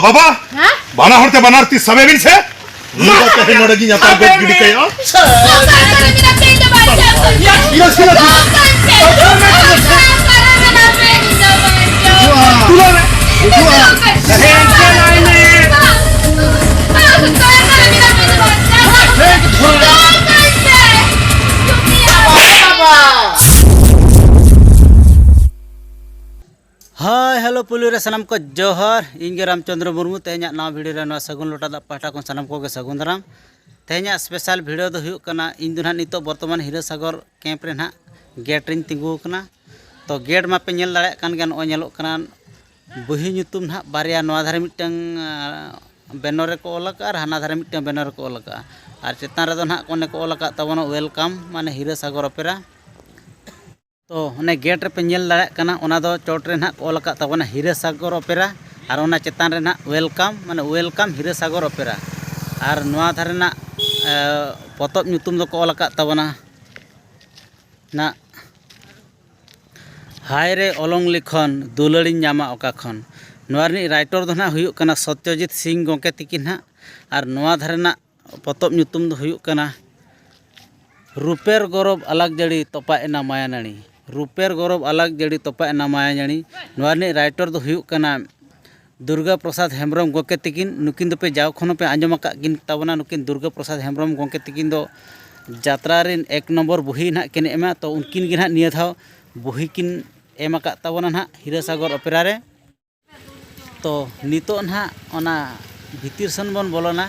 बाबा बाना होते बनारती समय भी से मुझे कहीं नोड़गी यहाँ पर बैठ गिर गया हाय हेलो पुलिस सनम को जोहर इंगे रामचंद्र मुर्मू तेहना नवा वीडियो रे सगुन लोटा दा पाटा को सनम को सगुन दाराम तेहना स्पेशल वीडियो दो हुयुक कना इन दो नितो बर्तमान हीरासागर कैंप रे ना गेट रिन तिंगु कना तो गेट मा पे नेल दाड़े कान गन ओ नेलोक कना बही nyutum ना बारिया नवा धारे मिटंग बैनर रे को ओलका और हाना धारे मिटंग बैनर को ओलका और चेतान रे दो ना कोने को ओलका तबनो वेलकम माने हीरासागर ओपेरा तो उन्हें गेट रे पे नेल दाड़े कना ओना दो चोट रे ना ऑल का तबना हीरासागर ओपेरा और ओना चेतान रे ना वेलकम माने वेलकम हीरासागर ओपेरा और नवा धारे ना पतब nyutum दो को ऑल का तबना ना हाय रे ओलोंग लिखन दुलड़ी नामा ओका खन नवा रि राइटर दो ना हुयुक कना सत्यजित सिंह गोंके तिकिन ना और नवा धारे ना पतब nyutum दो हुयुक कना रुपेर गौरव अलग जड़ी तोपा एना माया नानी रुपेर गौरव अलग जड़ी तोपा एना माया नानी नवारनी राइटर दो हुयुक कना दुर्गा प्रसाद हेम्ब्रम गोके तिकिन नुकिन दो पे जाव खनो पे आंजम का किन तबना नुकिन दुर्गा प्रसाद हेम्ब्रम गोके तिकिन दो जात्रा रिन 1 नंबर बुही ना किन एमा तो उनकिन गे ना निया धाव बुही किन एम का तबना ना हीरासागर ओपेरा रे तो नितो ना ओना भितिर सन बन बोलोना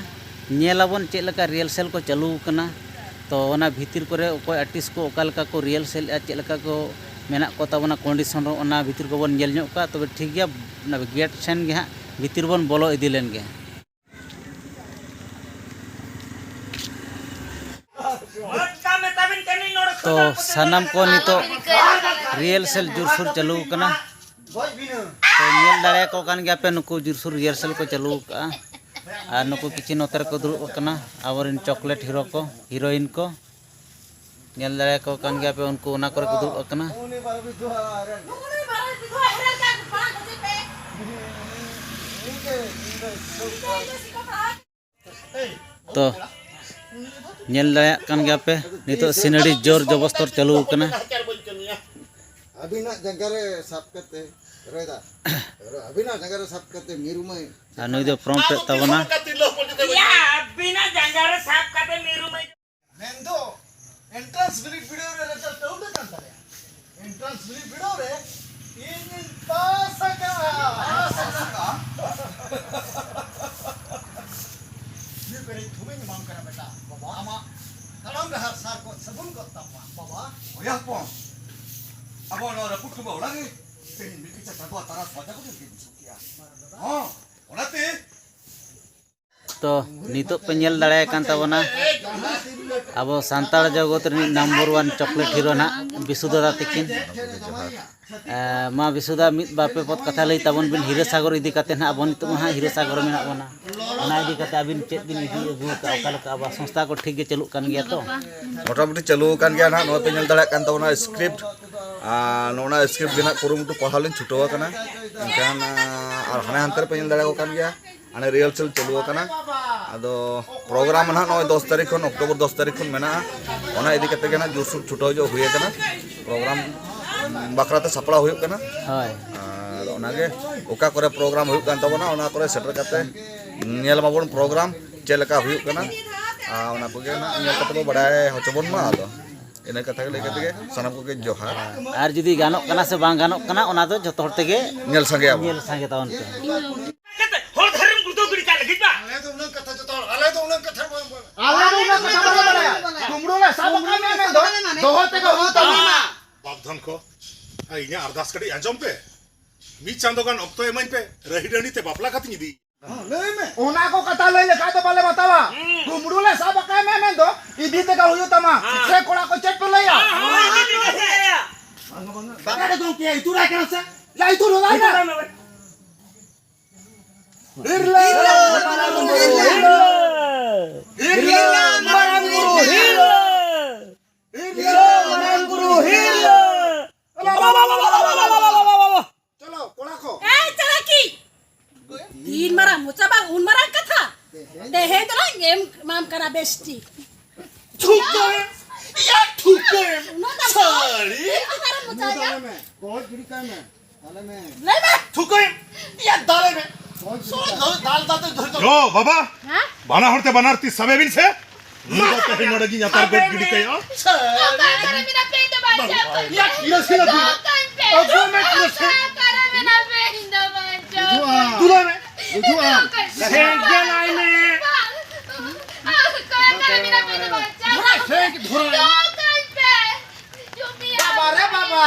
नेलाबन चेक लका रियल सेल को चालू कना तो ओना भितर करे ओको आर्टिस्ट को ओकालका को रियल सेल चेक लका को मेना को तबना कंडीशन ओना भितर को बन नेल ᱧᱚᱜ का तबे ठीक गया गेट सेन गे हाँ भितर बन बोलो इदी लेन गे तो सनम को नितो रियल सेल जुरसुर चालू कना तो नेल दाड़े को कान गया पे नुकु जुरसुर रियल सेल को चालू का और नुकु किछि नोतर को दुरुब कना आवरिन चॉकलेट हीरो को हीरोइन को नेल दाड़े को कान गया पे उनको ओना करे को दुरुब कना तो नेल दाड़े कान गया पे नितो सिनड़ी जोर जबस्तर चालू कना अभी ना जंगरे साफ करते रेदा अभी ना जंगरे साफ करते मीरू में नुई दो प्रॉम्प्ट तबना या अभी ना जंगरे साफ करते मीरू में मेंदो एंट्रेंस वीडियो रे लेटर तौड कांता रे एंट्रेंस वीडियो रे इन पासका ये करे तुम्हें मांग करा बेटा बाबा आमा तलाम रहा सार को सबुन को तपा बाबा ओया पो अब नो रपुट को बोलागे तेन मिकी चटा को तारा स्वादा को के सुकिया हां ओनाते तो नितो पे नेल दाड़े कान तबना अब सांतार जगत रि नंबर 1 चॉकलेट हीरो ना विशुदा तिकिन मा विशुदा मित बापे पद कथा लई तबन बिन हीरासागर इदी कते ना अब नितो हा हीरासागर मेना बना ओना इदी कते अबिन चेत बिन इदी अगु का ओकालका अब संस्था को ठीक गे चलुक कान गया तो मोटामुटी चालू कान गया ना नो पे नेल दाड़ा कान तबना स्क्रिप्ट नोना स्क्रिप्ट बिना कुरुमुटु पढ़ाव लिन छुटो कना इनकान और हाने हंतर पे नेल दाड़ा को कान गया आने रिहर्सल चालू कना आदो प्रोग्राम ना नो 10 तारीख खन अक्टोबर 10 तारीख खन मेना ओना इदी कते गना जुरसुर छुटो जो हुए कना प्रोग्राम बकराते सपड़ा हुए कना हाय और ओना गे ओका करे प्रोग्राम हुए कान तबना ओना करे सेटर कते नेल माबोन प्रोग्राम चेलका हुए कना ओना को गे ना नेल कते बो बडाय होचबोन मा आदो इन कथा के लेके तगे सनम को के जोहार और जुदी गानोक कना से बांग गानोक कना ओना दो जतो हर तेगे नेल संगे अब नेल संगे तावन पे होल धरम गुतो गुडी का लगी बा आले तो उन कथा तो आले तो उन कथा तुमरो ना सब का में दोहते को होता बाबधन को इने अरदास कड़ी आंजम पे मी चांदोगान ऑक्टो एमन पे रहीडणी ते बापला खाती दी ले में ओना को कथा ले ले का तो पहले बतावा तुमरो ले सब का में दो इदी ते का हुयो तमा से कोड़ा को चेक पे ले आ बाबा तो के इतुरा के से ला इतुरो ला ना हिरला ᱛᱤᱱ ᱢᱟᱨᱟᱝ ᱢᱚᱪᱟ ᱵᱟᱝ ᱩᱱ ᱢᱟᱨᱟᱝ ᱠᱟᱛᱷᱟ ᱛᱮᱦᱮᱧ ᱫᱚ ᱮᱢ ᱢᱟᱢ ᱠᱟᱱᱟ ᱵᱮᱥᱴᱤ ঠুকেম ইয়া ঠুকেম সারি बहुत गिरी का मैं ताले में લઈ મે ঠুকেম ইয়া দালে মে दाल दाल तो धर यो बाबा હા बाना होते बनारती सबे बिन से मुझे तो ही नोड़गी यातार गोट गिड़ी के या या किलो से ना अबो में किलो से दूला में सेंगे लाई में बाबा रे बाबा